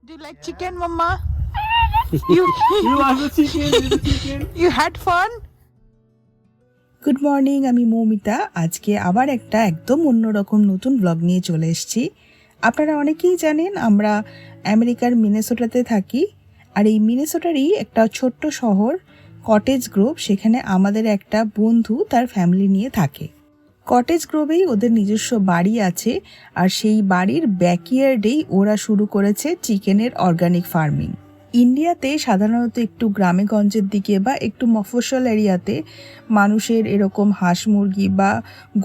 Do you like chicken, Mama? You are the chicken. You had fun? Good morning, আমি মৌমিতা। আজকে আবার একটা একদম অন্যরকম নতুন ব্লগ নিয়ে চলে এসেছি। আপনারা অনেকেই জানেন আমরা আমেরিকার মিনেসোটাতে থাকি, আর এই মিনেসোটারই একটা ছোট্ট শহর কটেজ গ্রোভ, সেখানে আমাদের একটা বন্ধু তার ফ্যামিলি নিয়ে থাকে। কটেজ গ্রোভেই ওদের নিজস্ব বাড়ি আছে, আর সেই বাড়ির ব্যাকইয়ার্ডেই ওরা শুরু করেছে চিকেনের অর্গানিক ফার্মিং। ইন্ডিয়াতে সাধারণত একটু গ্রামে গঞ্জের দিকে বা একটু মফস্বল এরিয়াতে মানুষের এরকম হাঁস মুরগি বা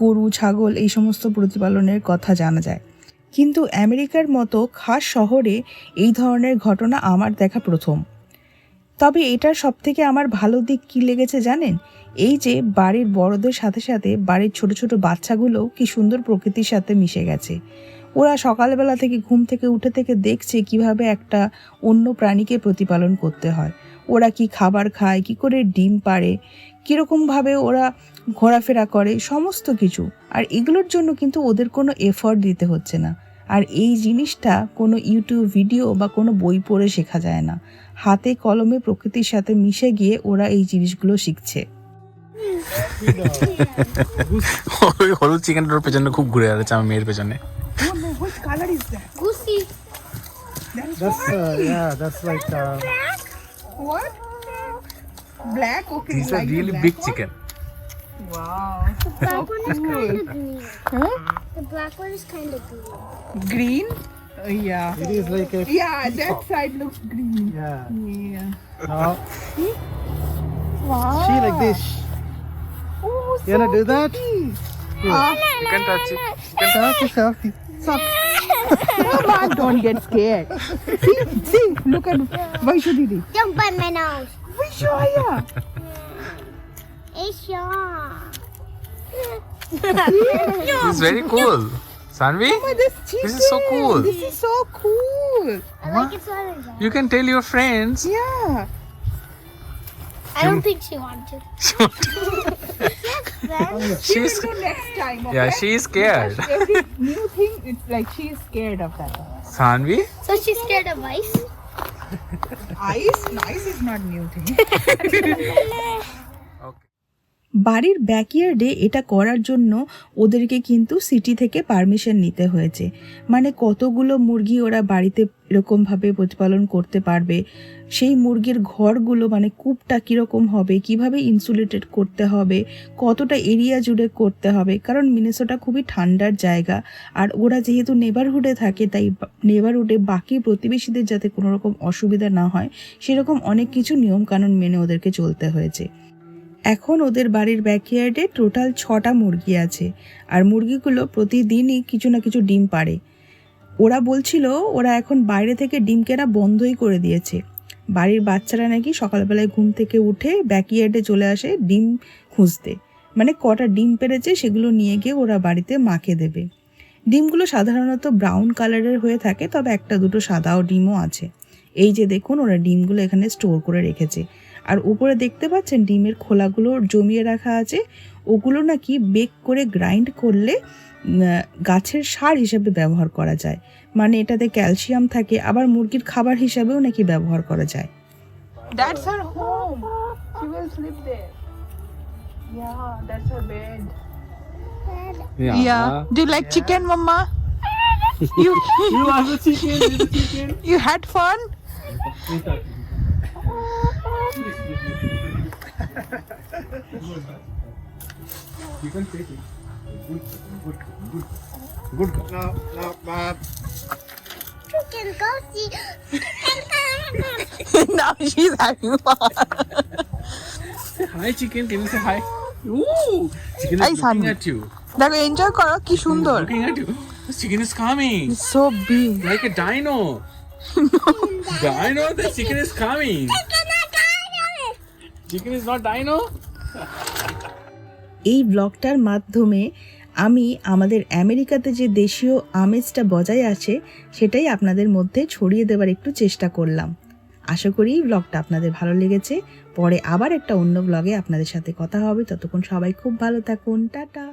গরু ছাগল এই সমস্ত প্রতিপালনের কথা জানা যায়, কিন্তু আমেরিকার মতো খাস শহরে এই ধরনের ঘটনা আমার দেখা প্রথম। তবে এটার সবথেকে আমার ভালো দিক কী লেগেছে জানেন? এই যে বাড়ির বড়দের সাথে সাথে বাড়ির ছোট ছোট বাচ্চাগুলোও কি সুন্দর প্রকৃতির সাথে মিশে গেছে। ওরা সকালবেলা থেকে ঘুম থেকে উঠে থেকে দেখছে কিভাবে একটা অন্য প্রাণীকে প্রতিপালন করতে হয়, ওরা কি খাবার খায়, কি করে ডিম পাড়ে, কীরকমভাবে ওরা ঘোরাফেরা করে, সমস্ত কিছু। আর এগুলোর জন্য কিন্তু ওদের কোনো এফর্ট দিতে হচ্ছে না। আর এই জিনিসটা কোনো ইউটিউব ভিডিও বা কোনো বই পড়ে শেখা যায় না, হাতে কলমে প্রকৃতির সাথে মিশে গিয়ে ওরা এই জিনিসগুলো শিখছে। হলুদ চিকেনটার পেছনে খুব ঘুরে যাচ্ছে আমার মেয়ের পেছনে। What color is that? Goosey. That's like What? Black? Okay. These are really big chicken. Wow. The black one is kind of green. Huh? The black one is kind of green. Green? Yeah. it is like a Yeah, that side looks green. yeah. Yeah. Now Wow. she like this. Oh, You wanna do that? You can touch it. Softly. Come on, don't get scared. See, look at Vaishu Didi. Don't bite my nose. Vaishu, Aya. It's Sean. This is very cool. Sanvi, This chicken. This is so cool. This is so cool. I like its orange. you can tell your friends. Yeah. I don't think she wants to. She will do next time. Okay? Yeah, she is scared. Every new thing, it's like she is scared of that. Sanvi, So she's scared of ice? Ice is not new thing. okay. বাড়ির ব্যাকইয়ার্ডে এটা করার জন্য ওদেরকে কিন্তু city থেকে permission নিতে হয়েছে। মানে কতগুলো মুরগি ওরা বাড়িতে এরকমভাবে প্রতিপালন করতে পারবে, সেই মুরগির ঘরগুলো মানে কূপটা কীরকম হবে, কিভাবে ইনসুলেটেড করতে হবে, কতটা এরিয়া জুড়ে করতে হবে। কারণ মিনেসোটা খুবই ঠান্ডার জায়গা, আর ওরা যেহেতু নেবারহুডে থাকে, তাই নেবারহুডে বাকি প্রতিবেশীদের যাতে কোনো রকম অসুবিধা না হয় সেরকম অনেক কিছু নিয়মকানুন মেনে ওদেরকে চলতে হয়েছে। এখন ওদের বাড়ির ব্যাকইয়ার্ডে টোটাল 6টা মুরগি আছে, আর মুরগিগুলো প্রতিদিনই কিছু না কিছু ডিম পাড়ে। ওরা বলছিল ওরা এখন বাইরে থেকে ডিম কেনা বন্ধই করে দিয়েছে। বাড়ির বাচ্চারা নাকি সকালবেলায় ঘুম থেকে উঠে ব্যাকইয়ার্ডে চলে আসে ডিম খুঁজতে, মানে কটা ডিম পেড়েছে সেগুলো নিয়ে গিয়ে ওরা বাড়িতে মাকে দেবে। ডিমগুলো সাধারণত ব্রাউন কালারের হয়ে থাকে, তবে একটা দুটো সাদাও ডিমও আছে। এই যে দেখুন, ওরা ডিমগুলো এখানে স্টোর করে রেখেছে। আর উপরে দেখতে পাচ্ছেন ডিমের খোলাগুলো জমিয়ে রাখা আছে, ওগুলো নাকি বেক করে গ্রাইন্ড করলে গাছের সার হিসেবে ব্যবহার করা যায়। মানে এটাতে ক্যালসিয়াম থাকে, আবার মুরগির খাবার হিসাবেও নাকি ব্যবহার করা যায়। That's her home. She will sleep there. Yeah, that's her bed. Yeah. Do you like chicken, Mama? You are the chicken. you had fun? You can take it. Good. Now, Chicken Goosey. Now she's having fun. Say hi, chicken. Can you say hi? Ooh, chicken is Hi, looking Sanvi. at you. দেখো enjoy করো, কি সুন্দর। Looking at you. This chicken is coming. So big. Like a dino. Dino, the chicken is coming. Chicken is not dino. এই ব্লগটার মাধ্যমে আমি আমাদের আমেরিকাতে যে দেশীয় আমেজটা বজায় আছে সেটাই আপনাদের মধ্যে ছড়িয়ে দেবার একটু চেষ্টা করলাম। আশা করি এই ব্লগটা আপনাদের ভালো লেগেছে। পরে আবার একটা অন্য ব্লগে আপনাদের সাথে কথা হবে। ততক্ষণ সবাই খুব ভালো থাকুন। টাটা।